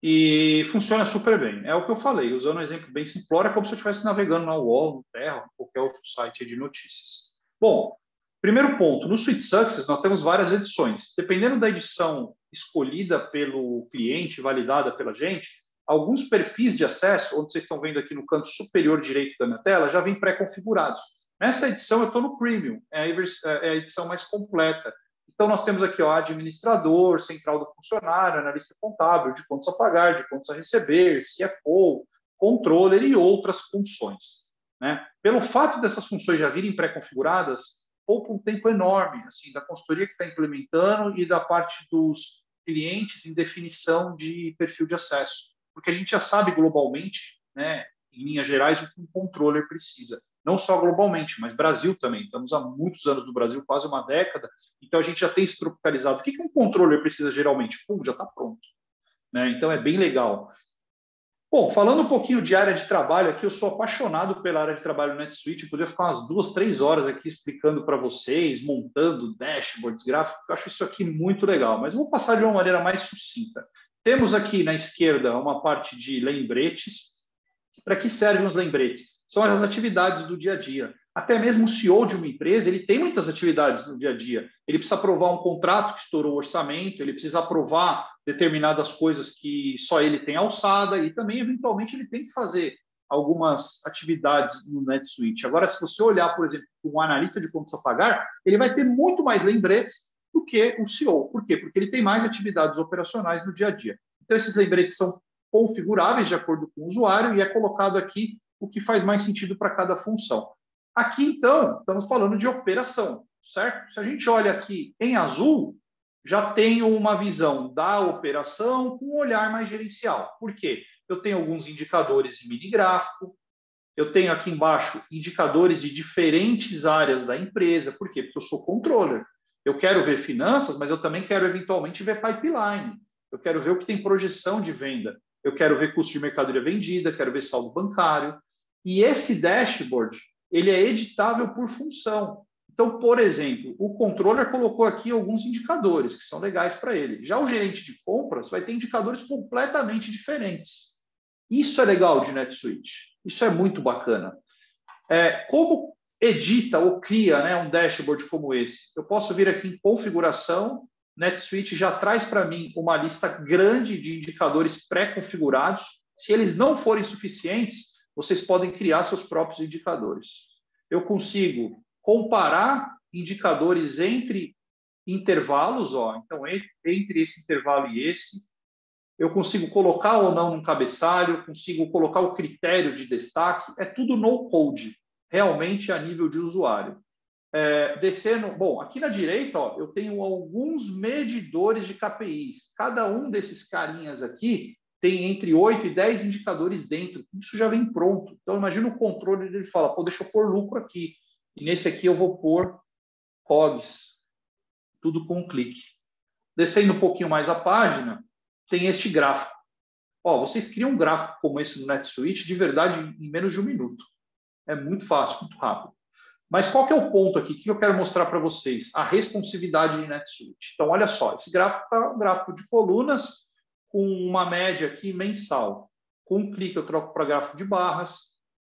e funciona super bem. É o que eu falei, usando um exemplo bem simplório, é como se eu estivesse navegando na UOL, no Terra, ou qualquer outro site de notícias. Bom, primeiro ponto, no Suite Success nós temos várias edições. Dependendo da edição escolhida pelo cliente, validada pela gente, alguns perfis de acesso, onde vocês estão vendo aqui no canto superior direito da minha tela, já vêm pré-configurados. Nessa edição eu estou no Premium, é a edição mais completa. Então, nós temos aqui administrador, central do funcionário, analista contábil, de contas a pagar, de contas a receber, CFO, controller e outras funções. Né? Pelo fato dessas funções já virem pré-configuradas, poupa um tempo enorme assim, da consultoria que está implementando e da parte dos clientes em definição de perfil de acesso. Porque a gente já sabe globalmente, né, em linhas gerais, o que um controller precisa. Não só globalmente, mas Brasil também. Estamos há muitos anos no Brasil, quase uma década, então a gente já tem isso tropicalizado. O que um controller precisa geralmente? Pum, já está pronto. Né? Então é bem legal. Bom, falando um pouquinho de área de trabalho aqui, eu sou apaixonado pela área de trabalho no NetSuite, eu poderia ficar umas 2, 3 horas aqui explicando para vocês, montando dashboards, gráficos, eu acho isso aqui muito legal, mas vou passar de uma maneira mais sucinta. Temos aqui na esquerda uma parte de lembretes. Para que servem os lembretes? São as atividades do dia a dia. Até mesmo o CEO de uma empresa, ele tem muitas atividades no dia a dia. Ele precisa aprovar um contrato que estourou o orçamento, ele precisa aprovar determinadas coisas que só ele tem alçada e também, eventualmente, ele tem que fazer algumas atividades no NetSuite. Agora, se você olhar, por exemplo, um analista de contas a pagar, ele vai ter muito mais lembretes do que o CEO. Por quê? Porque ele tem mais atividades operacionais no dia a dia. Então, esses lembretes são configuráveis de acordo com o usuário e é colocado aqui o que faz mais sentido para cada função. Aqui, então, estamos falando de operação, certo? Se a gente olha aqui em azul, já tenho uma visão da operação com um olhar mais gerencial. Por quê? Eu tenho alguns indicadores em mini gráfico, eu tenho aqui embaixo indicadores de diferentes áreas da empresa. Por quê? Porque eu sou controller. Eu quero ver finanças, mas eu também quero eventualmente ver pipeline. Eu quero ver o que tem projeção de venda. Eu quero ver custo de mercadoria vendida, quero ver saldo bancário. E esse dashboard, ele é editável por função. Então, por exemplo, o controller colocou aqui alguns indicadores que são legais para ele. Já o gerente de compras vai ter indicadores completamente diferentes. Isso é legal de NetSuite. Isso é muito bacana. Como edita ou cria, né, um dashboard como esse? Eu posso vir aqui em configuração, NetSuite já traz para mim uma lista grande de indicadores pré-configurados. Se eles não forem suficientes, vocês podem criar seus próprios indicadores. Eu consigo comparar indicadores entre intervalos, então entre esse intervalo e esse, eu consigo colocar ou não num cabeçalho, consigo colocar o critério de destaque, é tudo no code, realmente a nível de usuário. Descendo, bom, aqui na direita, ó, eu tenho alguns medidores de KPIs. Cada um desses carinhas aqui tem entre 8 e 10 indicadores dentro. Isso já vem pronto. Então, imagina o controle, ele fala, pô, deixa eu pôr lucro aqui. E nesse aqui eu vou pôr COGS. Tudo com um clique. Descendo um pouquinho mais a página, tem este gráfico. Ó, vocês criam um gráfico como esse no NetSuite de verdade em menos de 1 minuto. É muito fácil, muito rápido. Mas qual que é o ponto aqui? O que eu quero mostrar para vocês? A responsividade de NetSuite. Então, olha só, esse gráfico é um gráfico de colunas com uma média aqui mensal. Com um clique eu troco para gráfico de barras,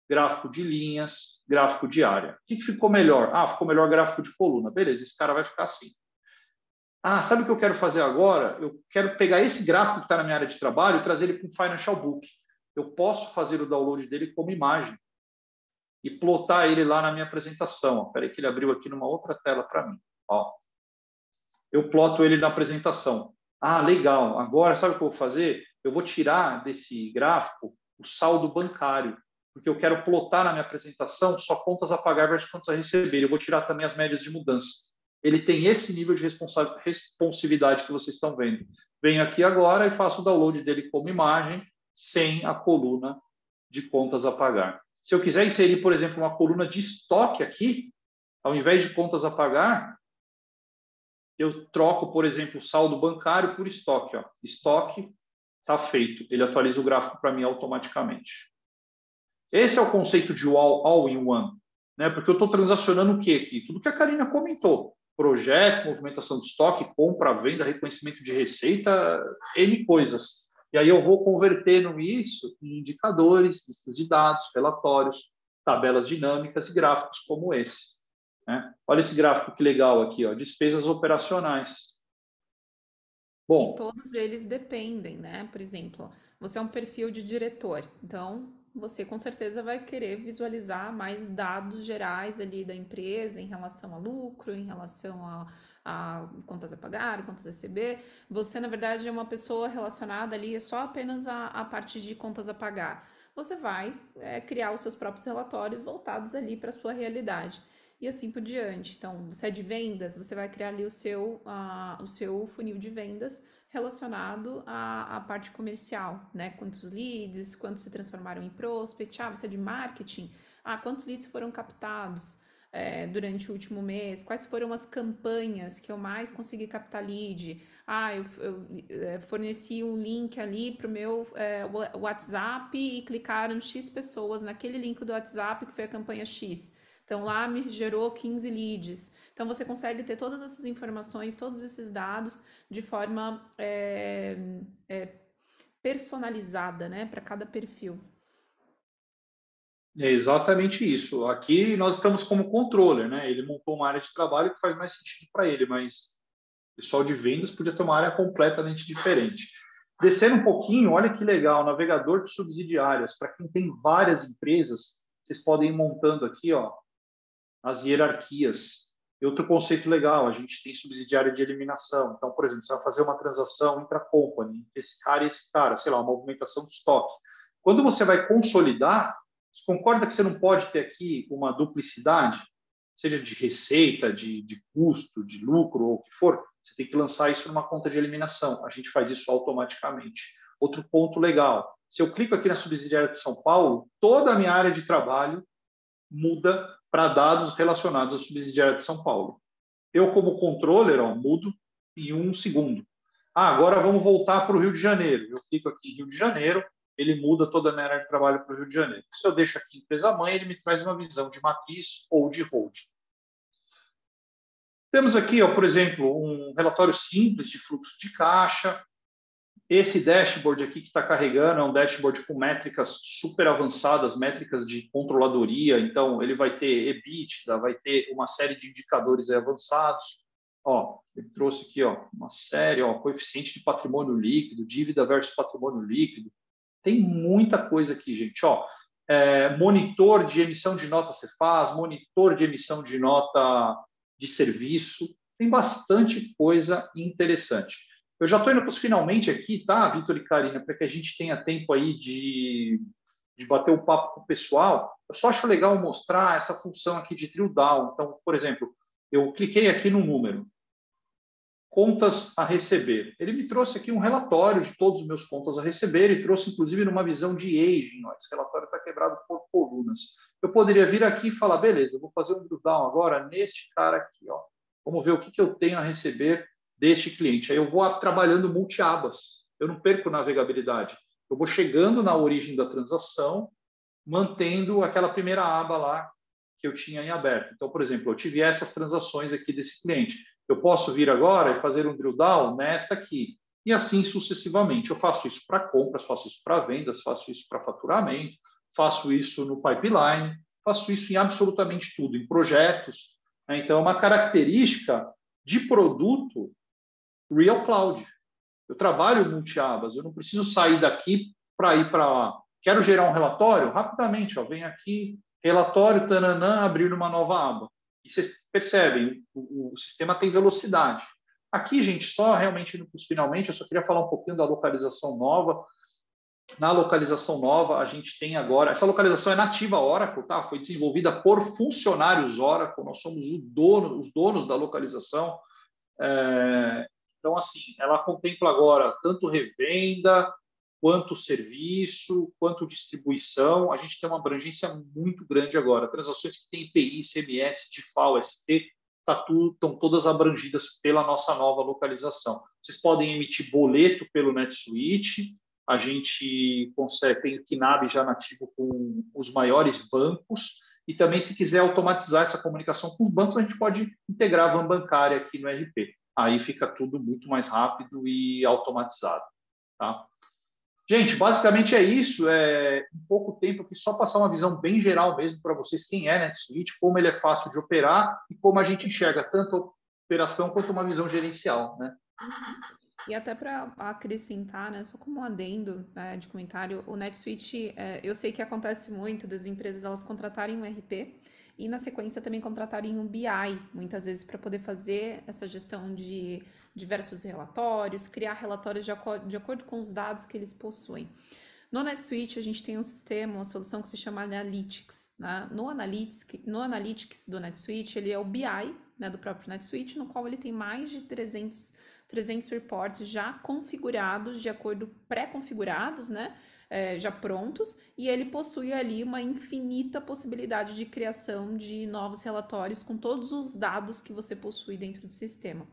gráfico de linhas, gráfico de área. O que ficou melhor? Ah, ficou melhor gráfico de coluna. Beleza, esse cara vai ficar assim. Ah, sabe o que eu quero fazer agora? Eu quero pegar esse gráfico que está na minha área de trabalho e trazer ele para o Financial Book. Eu posso fazer o download dele como imagem e plotar ele lá na minha apresentação. Espera aí que ele abriu aqui numa outra tela para mim. Ó. Eu ploto ele na apresentação. Ah, legal. Agora, sabe o que eu vou fazer? Eu vou tirar desse gráfico o saldo bancário, porque eu quero plotar na minha apresentação só contas a pagar versus contas a receber. Eu vou tirar também as médias de mudança. Ele tem esse nível de responsividade que vocês estão vendo. Venho aqui agora e faço o download dele como imagem, sem a coluna de contas a pagar. Se eu quiser inserir, por exemplo, uma coluna de estoque aqui, ao invés de contas a pagar, eu troco, por exemplo, o saldo bancário por estoque. Ó. Estoque está feito. Ele atualiza o gráfico para mim automaticamente. Esse é o conceito de all-in-one, né? Porque eu estou transacionando o quê aqui? Tudo que a Karina comentou. Projeto, movimentação de estoque, compra, venda, reconhecimento de receita, N coisas. E aí eu vou convertendo isso em indicadores, listas de dados, relatórios, tabelas dinâmicas e gráficos como esse. Né? Olha esse gráfico que legal aqui, ó, despesas operacionais. Bom, e todos eles dependem, né? Por exemplo, você é um perfil de diretor, então você com certeza vai querer visualizar mais dados gerais ali da empresa em relação a lucro, em relação a contas a pagar, contas a receber. Você, na verdade, é uma pessoa relacionada ali só apenas a parte de contas a pagar. Você vai criar os seus próprios relatórios voltados ali para a sua realidade. E assim por diante. Então, você é de vendas, você vai criar ali o seu funil de vendas relacionado à parte comercial, né? Quantos leads, quantos se transformaram em prospect. Ah, você é de marketing. Ah, quantos leads foram captados durante o último mês? Quais foram as campanhas que eu mais consegui captar lead? Ah, eu forneci um link ali para o meu WhatsApp e clicaram X pessoas naquele link do WhatsApp que foi a campanha X. Então, lá me gerou 15 leads. Então, você consegue ter todas essas informações, todos esses dados de forma personalizada, né, para cada perfil. É exatamente isso. Aqui nós estamos como controller, né? Ele montou uma área de trabalho que faz mais sentido para ele, mas o pessoal de vendas podia ter uma área completamente diferente. Descendo um pouquinho, olha que legal, navegador de subsidiárias. Para quem tem várias empresas, vocês podem ir montando aqui, ó, as hierarquias. Outro conceito legal, a gente tem subsidiária de eliminação. Então, por exemplo, você vai fazer uma transação intra-company, esse cara e esse cara, sei lá, uma movimentação de estoque. Quando você vai consolidar, você concorda que você não pode ter aqui uma duplicidade, seja de receita, de custo, de lucro ou o que for? Você tem que lançar isso numa conta de eliminação. A gente faz isso automaticamente. Outro ponto legal, se eu clico aqui na subsidiária de São Paulo, toda a minha área de trabalho muda para dados relacionados à subsidiária de São Paulo. Eu, como controller, ó, mudo em 1 segundo. Ah, agora vamos voltar para o Rio de Janeiro. Eu clico aqui em Rio de Janeiro, ele muda toda a minha área de trabalho para o Rio de Janeiro. Se eu deixo aqui empresa-mãe, ele me traz uma visão de matriz ou de holding. Temos aqui, ó, por exemplo, um relatório simples de fluxo de caixa. Esse dashboard aqui que está carregando é um dashboard com métricas super avançadas, métricas de controladoria. Então, ele vai ter EBITDA, vai ter uma série de indicadores avançados. Ó, ele trouxe aqui, ó, uma série, ó, coeficiente de patrimônio líquido, dívida versus patrimônio líquido. Tem muita coisa aqui, gente. Ó, monitor de emissão de nota Cefaz, monitor de emissão de nota de serviço. Tem bastante coisa interessante. Eu já estou indo para os finalmente aqui, tá, Vitor e Karina, para que a gente tenha tempo aí de bater um papo com o pessoal. Eu só acho legal mostrar essa função aqui de drill down. Então, por exemplo, eu cliquei aqui no número, contas a receber. Ele me trouxe aqui um relatório de todos os meus contas a receber e trouxe, inclusive, numa visão de aging. Ó, esse relatório está quebrado por colunas. Eu poderia vir aqui e falar, beleza, eu vou fazer um drill down agora neste cara aqui. Ó. Vamos ver o que eu tenho a receber deste cliente. Aí eu vou trabalhando multi-abas. Eu não perco navegabilidade. Eu vou chegando na origem da transação, mantendo aquela primeira aba lá que eu tinha em aberto. Então, por exemplo, eu tive essas transações aqui desse cliente. Eu posso vir agora e fazer um drill down nesta aqui. E assim sucessivamente. Eu faço isso para compras, faço isso para vendas, faço isso para faturamento, faço isso no pipeline, faço isso em absolutamente tudo, em projetos. Né? Então, é uma característica de produto Real Cloud. Eu trabalho multi-abas, eu não preciso sair daqui para ir para lá. Quero gerar um relatório? Rapidamente, ó, vem aqui, relatório, tananã, abrir uma nova aba. E vocês percebem, o sistema tem velocidade. Aqui, gente, só realmente finalmente, eu só queria falar um pouquinho da localização nova. Na localização nova, a gente tem agora... Essa localização é nativa Oracle, tá? Foi desenvolvida por funcionários Oracle, nós somos os donos da localização. Então, assim, ela contempla agora tanto revenda, quanto serviço, quanto distribuição. A gente tem uma abrangência muito grande agora. Transações que têm IPI, CMS, DIFAL, ST, estão todas abrangidas pela nossa nova localização. Vocês podem emitir boleto pelo NetSuite. A gente consegue, tem o KNAB já nativo com os maiores bancos. E também, se quiser automatizar essa comunicação com os bancos, a gente pode integrar a van bancária aqui no RP. Aí fica tudo muito mais rápido e automatizado. Tá? Gente, basicamente é isso. Em pouco tempo aqui, só passar uma visão bem geral mesmo para vocês, quem é NetSuite, como ele é fácil de operar e como a gente enxerga tanto a operação quanto uma visão gerencial. Né? E até para acrescentar, né, só como um adendo de comentário, o NetSuite, eu sei que acontece muito das empresas elas contratarem um RP e na sequência também contratarem um BI, muitas vezes para poder fazer essa gestão de diversos relatórios, criar relatórios de acordo com os dados que eles possuem. No NetSuite, a gente tem um sistema, uma solução que se chama Analytics. Né? No Analytics do NetSuite, ele é o BI, né, do próprio NetSuite, no qual ele tem mais de 300 reports já configurados, de acordo pré-configurados, né? Já prontos, e ele possui ali uma infinita possibilidade de criação de novos relatórios com todos os dados que você possui dentro do sistema.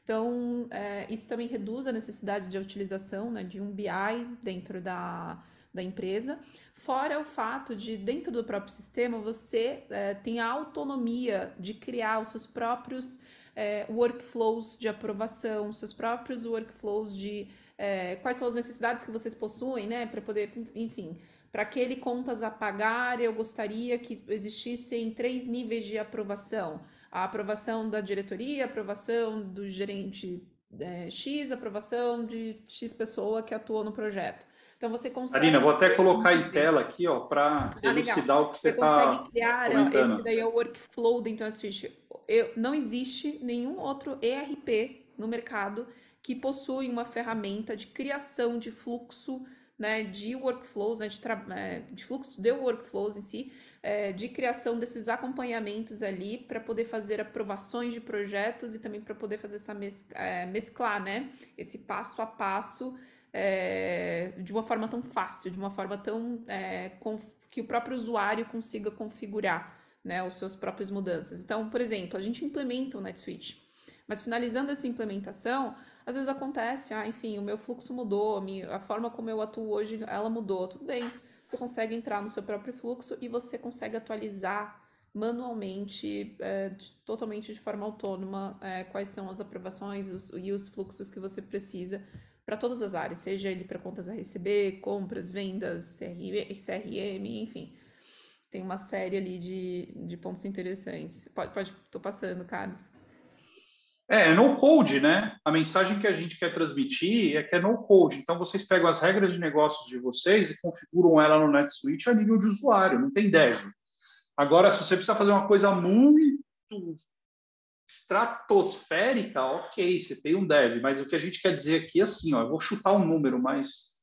Então, isso também reduz a necessidade de utilização, né, de um BI dentro da empresa, fora o fato de, dentro do próprio sistema, você tem a autonomia de criar os seus próprios workflows de aprovação, seus próprios workflows de quais são as necessidades que vocês possuem, né, para poder, enfim, para aquele contas a pagar, eu gostaria que existissem 3 níveis de aprovação. A aprovação da diretoria, a aprovação do gerente X, a aprovação de X pessoa que atuou no projeto. Então você consegue... Karina, vou até colocar em tela aqui, ó, para elucidar o que você está consegue criar, comentando. Esse daí é o workflow dentro do NetSuite. Não existe nenhum outro ERP no mercado que possui uma ferramenta de criação de fluxo, né, de workflows, né, de fluxo de workflows em si, de criação desses acompanhamentos ali para poder fazer aprovações de projetos e também para poder fazer essa mesclar, né, esse passo a passo de uma forma tão fácil, de uma forma tão que o próprio usuário consiga configurar, né, as suas próprias mudanças. Então, por exemplo, a gente implementa o NetSuite, mas finalizando essa implementação, às vezes acontece, enfim, o meu fluxo mudou, a forma como eu atuo hoje, ela mudou, tudo bem. Você consegue entrar no seu próprio fluxo e você consegue atualizar manualmente, totalmente de forma autônoma, quais são as aprovações e os fluxos que você precisa para todas as áreas, seja ele para contas a receber, compras, vendas, CRM, enfim. Tem uma série ali de pontos interessantes. Tô passando, Carlos. É no code, né? A mensagem que a gente quer transmitir é que é no code. Então, vocês pegam as regras de negócios de vocês e configuram ela no NetSuite a nível de usuário, não tem dev. Agora, se você precisa fazer uma coisa muito estratosférica, ok, você tem um dev, mas o que a gente quer dizer aqui é assim, ó, eu vou chutar um número, mas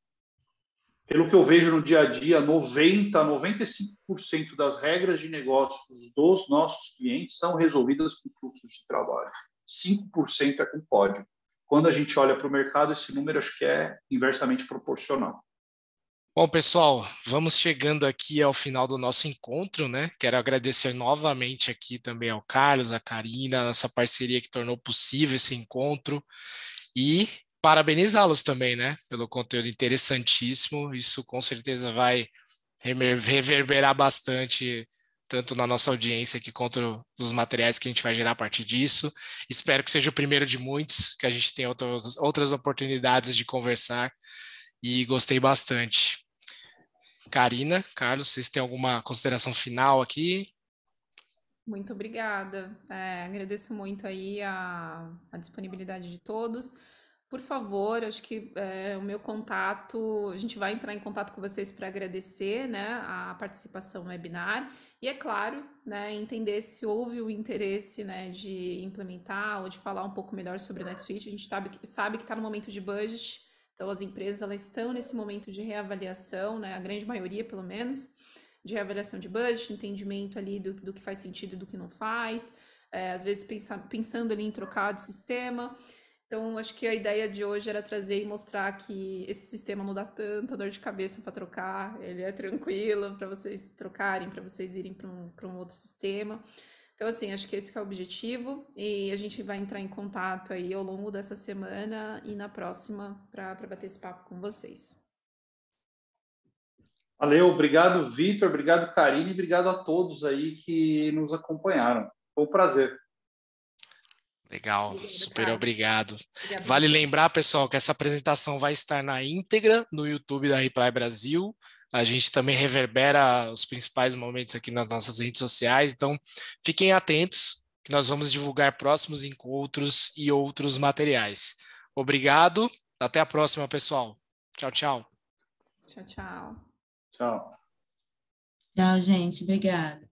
pelo que eu vejo no dia a dia, 95% das regras de negócios dos nossos clientes são resolvidas com fluxos de trabalho. 5% é com código. Quando a gente olha para o mercado, esse número acho que é inversamente proporcional. Bom, pessoal, vamos chegando aqui ao final do nosso encontro, né? Quero agradecer novamente aqui também ao Carlos, à Karina, a nossa parceria que tornou possível esse encontro e parabenizá-los também, né? Pelo conteúdo interessantíssimo. Isso com certeza vai reverberar bastante tanto na nossa audiência aqui quanto nos materiais que a gente vai gerar a partir disso. Espero que seja o primeiro de muitos, que a gente tenha outras oportunidades de conversar e gostei bastante. Karina, Carlos, vocês têm alguma consideração final aqui? Muito obrigada. Agradeço muito aí a disponibilidade de todos. Por favor, acho que o meu contato, a gente vai entrar em contato com vocês para agradecer, né, a participação no webinar. E é claro, né, entender se houve o interesse, né, de implementar ou de falar um pouco melhor sobre a NetSuite. A gente sabe que está no momento de budget, então as empresas elas estão nesse momento de reavaliação, né, a grande maioria pelo menos, de reavaliação de budget, entendimento ali do que faz sentido e do que não faz, às vezes pensando ali em trocar de sistema. Então, acho que a ideia de hoje era trazer e mostrar que esse sistema não dá tanta dor de cabeça para trocar, ele é tranquilo para vocês trocarem, para vocês irem para um outro sistema. Então, assim, acho que esse que é o objetivo e a gente vai entrar em contato aí ao longo dessa semana e na próxima para bater esse papo com vocês. Valeu, obrigado, Vitor, obrigado, Karine, obrigado a todos aí que nos acompanharam. Foi um prazer. Legal, Obrigada, super Carlos. obrigado. Obrigada, Vale Vitor. lembrar, pessoal, que essa apresentação vai estar na íntegra no YouTube da Reply Brasil. A gente também reverbera os principais momentos aqui nas nossas redes sociais, então fiquem atentos que nós vamos divulgar próximos encontros e outros materiais. Obrigado, até a próxima, pessoal. Tchau, tchau. Tchau, tchau. Tchau. Tchau, gente. Obrigada.